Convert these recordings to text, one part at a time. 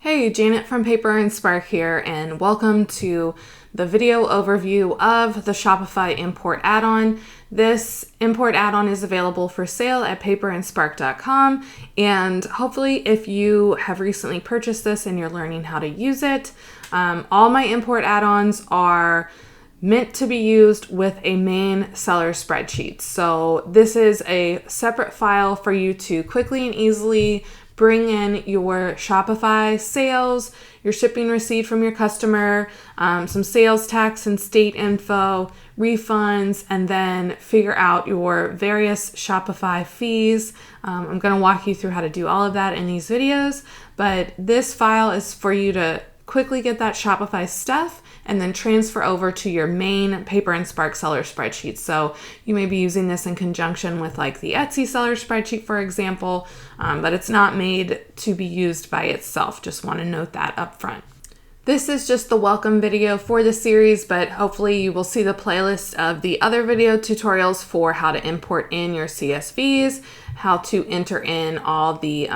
Hey, Janet from Paper and Spark here, and welcome to the video overview of the Shopify Import add-on. This import add-on is available for sale at paperandspark.com, and hopefully if you have recently purchased this and you're learning how to use it, all my import add-ons are meant to be used with a main seller spreadsheet. So this is a separate file for you to quickly and easily bring in your Shopify sales, your shipping receipt from your customer, some sales tax and state info, refunds, and then figure out your various Shopify fees. I'm going to walk you through how to do all of that in these videos, but this file is for you to quickly get that Shopify stuff and then transfer over to your main Paper and Spark seller spreadsheet. So you may be using this in conjunction with like the Etsy seller spreadsheet, for example, but it's not made to be used by itself. Just want to note that up front. This is just the welcome video for the series, but hopefully you will see the playlist of the other video tutorials for how to import in your CSVs, how to enter in all the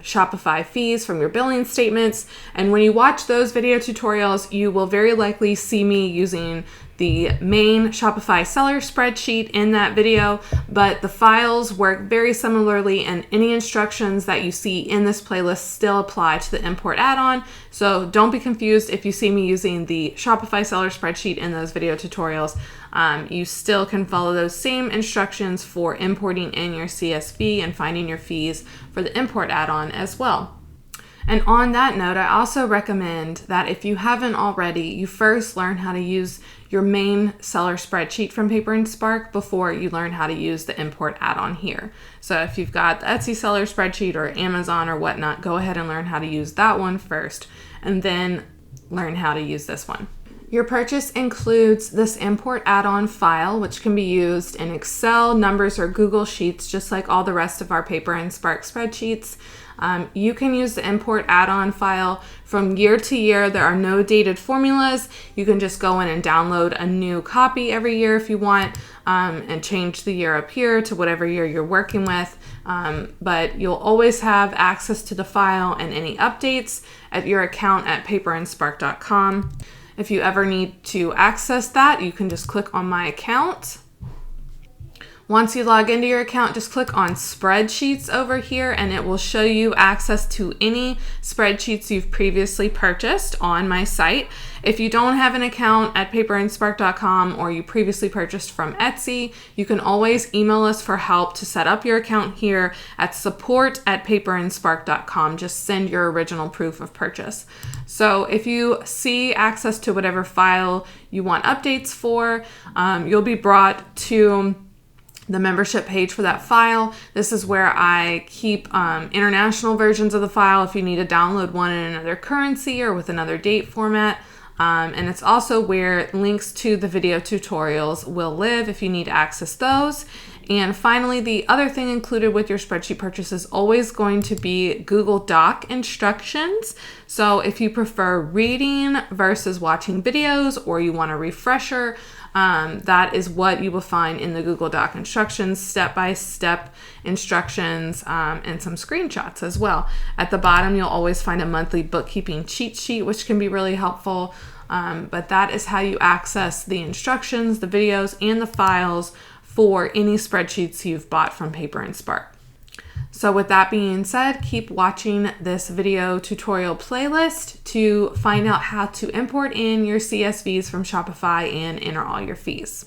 Shopify fees from your billing statements. And when you watch those video tutorials, you will very likely see me using the main Shopify seller spreadsheet in that video, but the files work very similarly, and any instructions that you see in this playlist still apply to the import add-on. So don't be confused if you see me using the Shopify seller spreadsheet in those video tutorials. You still can follow those same instructions for importing in your CSV and finding your fees for the import add-on as well. And on that note, I also recommend that if you haven't already, you first learn how to use your main seller spreadsheet from Paper and Spark before you learn how to use the import add-on here. So if you've got the Etsy seller spreadsheet or Amazon or whatnot, go ahead and learn how to use that one first, and then learn how to use this one. Your purchase includes this import add-on file, which can be used in Excel, Numbers, or Google Sheets, just like all the rest of our Paper and Spark spreadsheets. You can use the import add-on file from year to year. There are no dated formulas. You can just go in and download a new copy every year if you want, and change the year up here to whatever year you're working with. But you'll always have access to the file and any updates at your account at paperandspark.com. If you ever need to access that, you can just click on My Account. Once you log into your account, just click on Spreadsheets over here, and it will show you access to any spreadsheets you've previously purchased on my site. If you don't have an account at paperandspark.com or you previously purchased from Etsy, you can always email us for help to set up your account here at support@paperandspark.com. Just send your original proof of purchase. So if you see access to whatever file you want updates for, you'll be brought to the membership page for that file. This is where I keep international versions of the file if you need to download one in another currency or with another date format. And it's also where links to the video tutorials will live if you need to access those. And finally, the other thing included with your spreadsheet purchase is always going to be Google Doc instructions. So if you prefer reading versus watching videos, or you want a refresher, that is what you will find in the Google Doc instructions, step-by-step instructions, and some screenshots as well. At the bottom, you'll always find a monthly bookkeeping cheat sheet, which can be really helpful. But that is how you access the instructions, the videos, and the files for any spreadsheets you've bought from Paper and Spark. So with that being said, keep watching this video tutorial playlist to find out how to import in your CSVs from Shopify and enter all your fees.